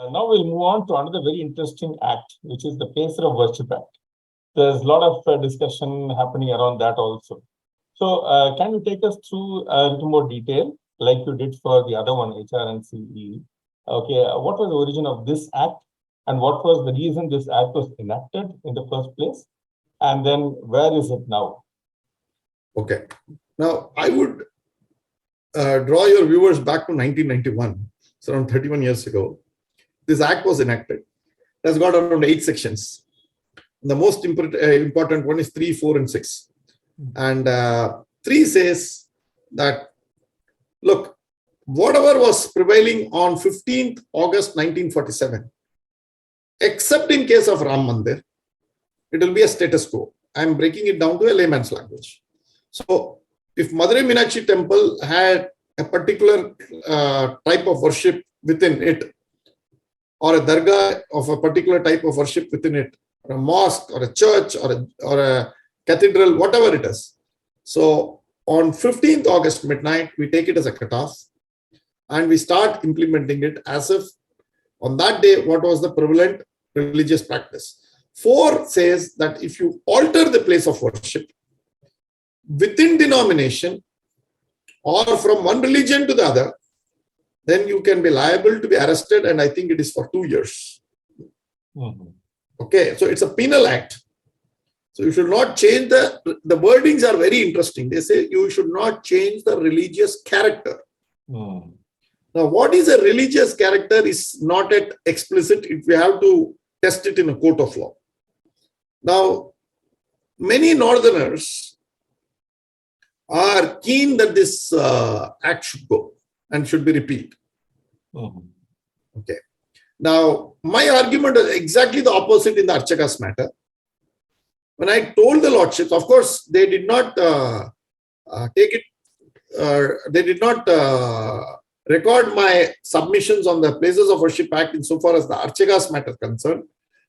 Now we'll move on to another very interesting act, which is the Places of Worship Act. There's a lot of discussion happening around that also. So can you take us through a little more detail, like you did for the other one, HR and CE? Okay, what was the origin of this act, and what was the reason this act was enacted in the first place? And then where is it now? Okay. Now, I would draw your viewers back to 1991. It's around 31 years ago. This act was enacted. It has got around 8 sections. The most important one is 3, 4, and 6. And 3 says that, look, whatever was prevailing on 15th August 1947, except in case of Ram Mandir, it will be a status quo. I am breaking it down to a layman's language. So, if Madurai Meenakshi temple had a particular type of worship within it, or a dargah of a particular type of worship within it, or a mosque, or a church, or a cathedral, whatever it is. So, on 15th August midnight, we take it as a cutoff, and we start implementing it as if on that day, what was the prevalent religious practice. 4 says that if you alter the place of worship within denomination or from one religion to the other, then you can be liable to be arrested, and I think it is for 2 years. Okay, so it's a penal act. So you should not change the wordings are very interesting. They say you should not change the religious character. Now, what is a religious character is not yet explicit. We have to test it in a court of law. Now, many northerners are keen that this act should go and should be repealed. Okay. Now, my argument is exactly the opposite in the Archakas matter. When I told the lordships, of course, they did not take it, they did not record my submissions on the Places of Worship Act insofar as the Archakas matter concerned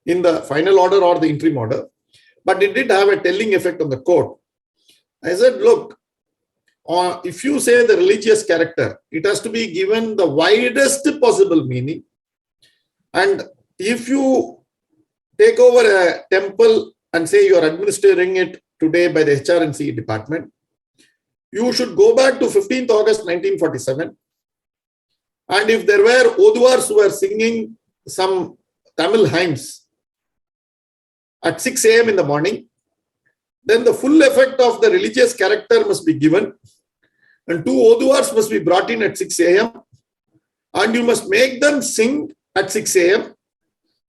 in the final order or the interim order, but it did have a telling effect on the court. I said, look, if you say the religious character, it has to be given the widest possible meaning. And if you take over a temple and say you are administering it today by the HR and CE department, you should go back to 15th August 1947. And if there were Oduars who were singing some Tamil hymns at 6 a.m. in the morning, then the full effect of the religious character must be given, and 2 Oduars must be brought in at 6 a.m. and you must make them sing at 6 a.m.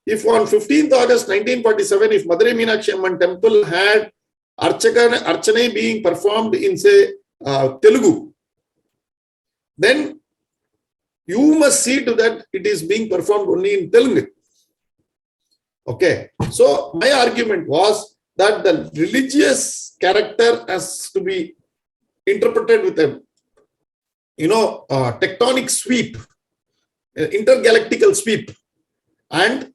If on 15th August 1947, if Madurai Meenakshi Amman temple had Archana being performed in, say, Telugu, then you must see to that it is being performed only in Telugu. Okay. So, my argument was that the religious character has to be interpreted with a, tectonic sweep, intergalactical sweep. And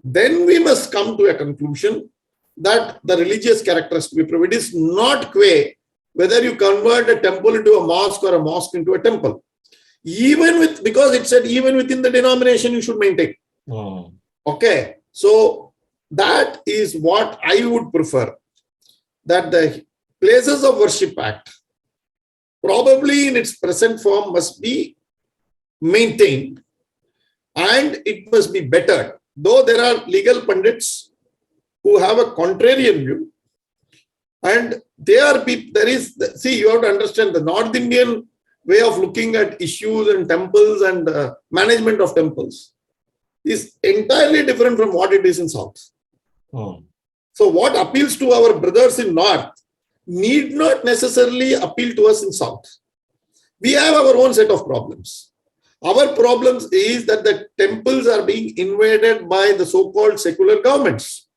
then we must come to a conclusion that the religious character has to be provided. It is not whether you convert a temple into a mosque or a mosque into a temple. Because it said even within the denomination you should maintain. Okay. So that is what I would prefer, that the Places of Worship Act, probably in its present form, must be maintained and it must be bettered. Though there are legal pundits who have a contrarian view, and you have to understand the North Indian way of looking at issues and temples and management of temples is entirely different from what it is in South. So what appeals to our brothers in North need not necessarily appeal to us in South. We have our own set of problems. Our problems is that the temples are being invaded by the so-called secular governments.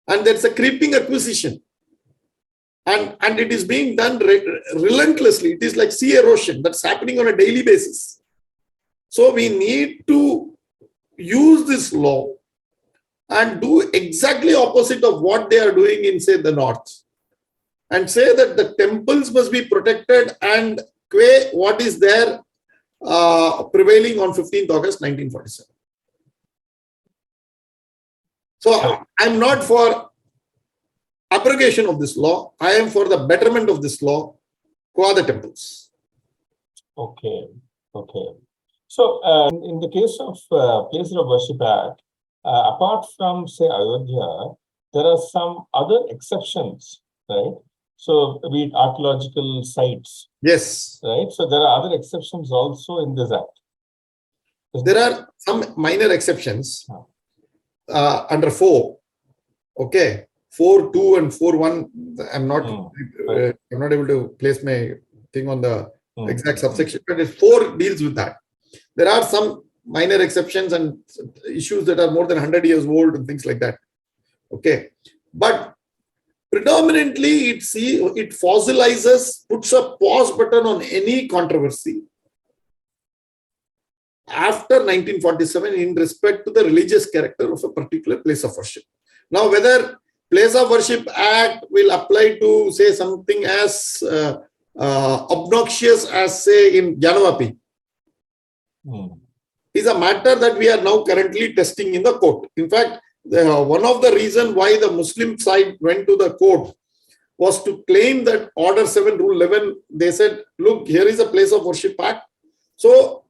And there's a creeping acquisition. And it is being done relentlessly. It is like sea erosion that's happening on a daily basis. So we need to use this law and do exactly opposite of what they are doing in, say, the North. And say that the temples must be protected and what is there prevailing on 15th August 1947. So I'm not for abrogation of this law. I am for the betterment of this law for the temples. Okay. Okay. So, in the case of Places of Worship Act, apart from, say, Ayodhya, there are some other exceptions, right? So, be it archaeological sites. Yes. Right? So, there are other exceptions also in this act. There are some minor exceptions under 4. Okay. 4.2 and 4.1. I'm not able to place my thing on the exact subsection, but 4 deals with that. There are some minor exceptions and issues that are more than 100 years old and things like that. Okay. But predominantly, it fossilizes, puts a pause button on any controversy after 1947 in respect to the religious character of a particular place of worship. Now, whether Place of Worship Act will apply to, say, something as obnoxious as, say, in Gyanvapi, is a matter that we are now currently testing in the court. In fact, one of the reasons why the Muslim side went to the court was to claim that Order 7, Rule 11, they said, look, here is a Place of Worship Act. So,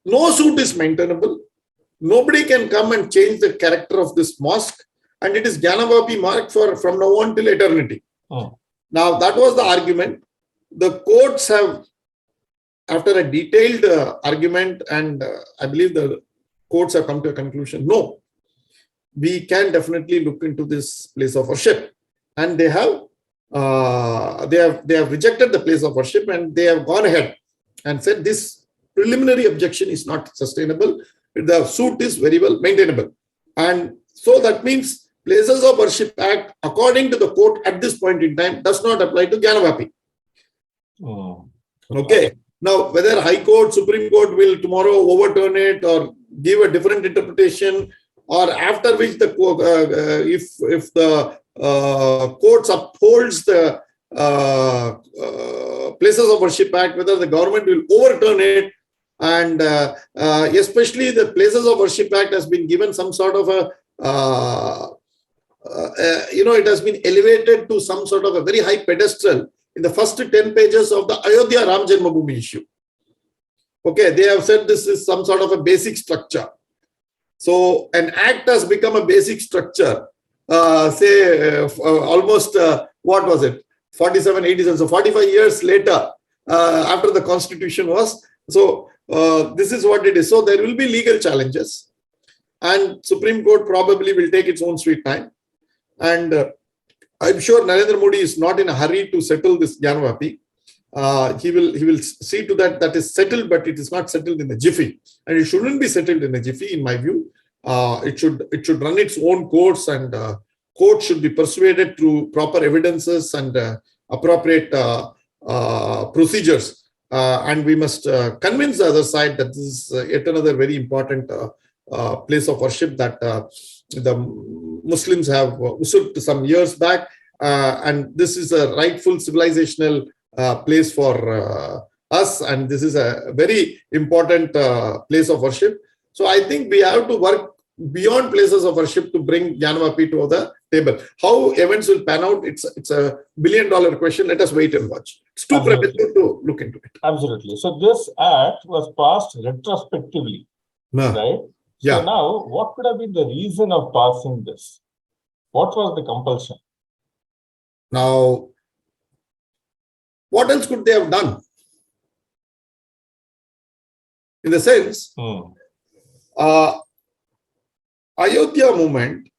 no suit is maintainable. Nobody can come and change the character of this mosque. And it is Gyanvapi mark from now on till eternity. Now, that was the argument. The courts have, after a detailed argument, and I believe the courts have come to a conclusion, no, we can definitely look into this place of worship. And they have rejected the place of worship, and they have gone ahead and said this preliminary objection is not sustainable. The suit is very well maintainable. And so that means Places of Worship Act, according to the court at this point in time, does not apply to Gyanvapi. Okay. Now, whether High Court, Supreme Court will tomorrow overturn it or give a different interpretation, or after which the if the courts upholds the Places of Worship Act, whether the government will overturn it, and especially the Places of Worship Act has been given some sort of a it has been elevated to some sort of a very high pedestal in the first 10 pages of the Ayodhya Ram Janmabhoomi issue. Okay, they have said this is some sort of a basic structure. So an act has become a basic structure, almost, what was it, 47, 87, so 45 years later, after the constitution was. So this is what it is. So there will be legal challenges, and Supreme Court probably will take its own sweet time. And I'm sure Narendra Modi is not in a hurry to settle this Gyanvapi. He will see to that is settled, but it is not settled in a jiffy, and it shouldn't be settled in a jiffy, in my view. It should run its own course, and court should be persuaded through proper evidences and appropriate procedures. And we must convince the other side that this is yet another very important place of worship that the Muslims have usurped some years back, and this is a rightful civilizational place for us, and this is a very important place of worship. So I think we have to work beyond places of worship to bring Gyanvapi to the table. How events will pan out, it's a billion-dollar question. Let us wait and watch. It's too premature to look into it. Absolutely. So this act was passed retrospectively, right? Yeah. So now, what could have been the reason of passing this? What was the compulsion? Now, what else could they have done? In the sense, Ayodhya movement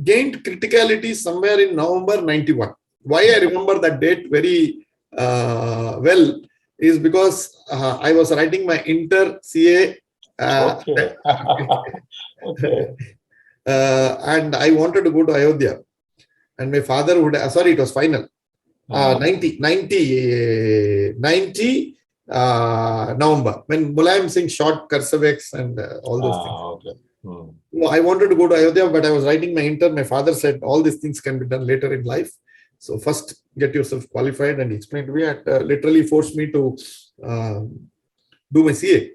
gained criticality somewhere in November 91. Why I remember that date very well is because I was writing my inter CA Okay. and I wanted to go to Ayodhya, and my father would, sorry, it was final, 90 November, when Mulayam Singh shot Karsavex and all those things. Okay. So I wanted to go to Ayodhya, but I was writing my inter. My father said all these things can be done later in life. So first get yourself qualified, and he explained to me, and literally forced me to do my CA.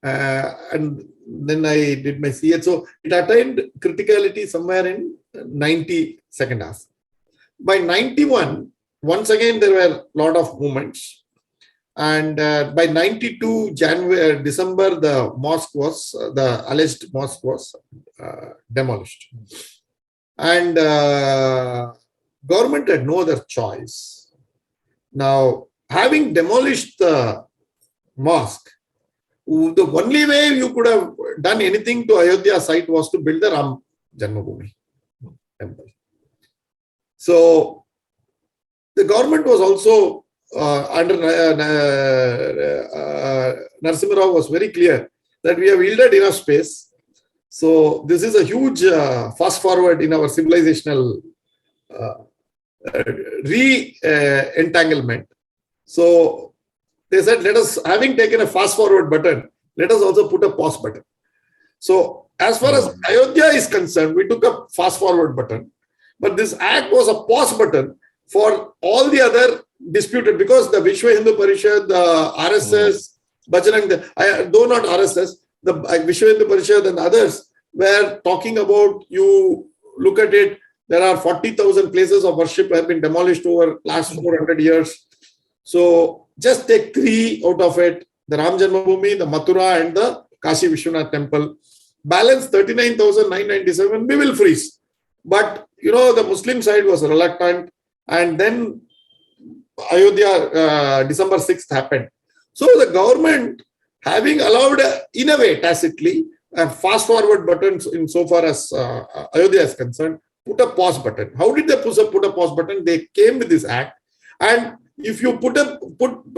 and then I did my CA. So it attained criticality somewhere in 90 second half. By 91, once again, there were a lot of movements. And by 92 January, December, the mosque was, the alleged mosque was demolished. And government had no other choice. Now, having demolished the mosque, the only way you could have done anything to Ayodhya site was to build the Ram Janmabhoomi temple. So, the government was also under Narasimha Rao was very clear that we have yielded enough space. So this is a huge fast forward in our civilizational re-entanglement. So they said, let us, having taken a fast forward button, let us also put a pause button. So as far as Ayodhya is concerned, we took a fast forward button, but this act was a pause button for all the other disputed, because the Vishwa Hindu Parishad, the RSS, Bajrang, though not RSS, the Vishwa Hindu Parishad and others were talking about, you look at it, there are 40,000 places of worship have been demolished over last 400 years. So just take 3 out of it, the Ram Janmabhoomi, the Mathura and the Kashi Vishwanath temple. Balance 39,997, we will freeze. But, you know, the Muslim side was reluctant, and then Ayodhya, December 6th happened. So the government, having allowed, in a way, tacitly, a fast forward button in so far as Ayodhya is concerned, put a pause button. How did they put a pause button? They came with this act. And if you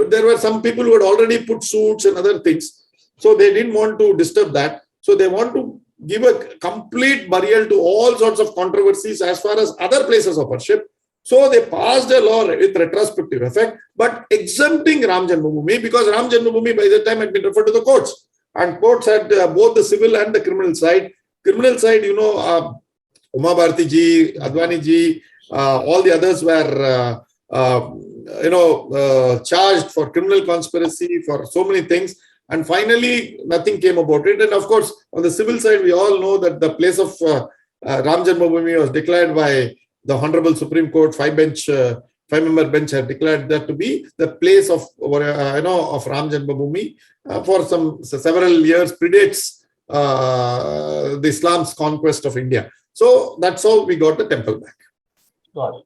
there were some people who had already put suits and other things. So they didn't want to disturb that. So they want to give a complete burial to all sorts of controversies as far as other places of worship. So they passed a law with retrospective effect, but exempting Ram Janmabhoomi, because Ram Janmabhoomi by that time had been referred to the courts, and courts had both the civil and the criminal side. Criminal side, you know, Uma Bharati ji, Advani ji, all the others were, charged for criminal conspiracy, for so many things. And finally, nothing came about it. And of course, on the civil side, we all know that the place of Ram Janmabhoomi was declared by the Honorable Supreme Court, 5-member bench had declared that to be the place of Ram Janmabhoomi for several years, predates the Islam's conquest of India. So that's how we got the temple back. Got it.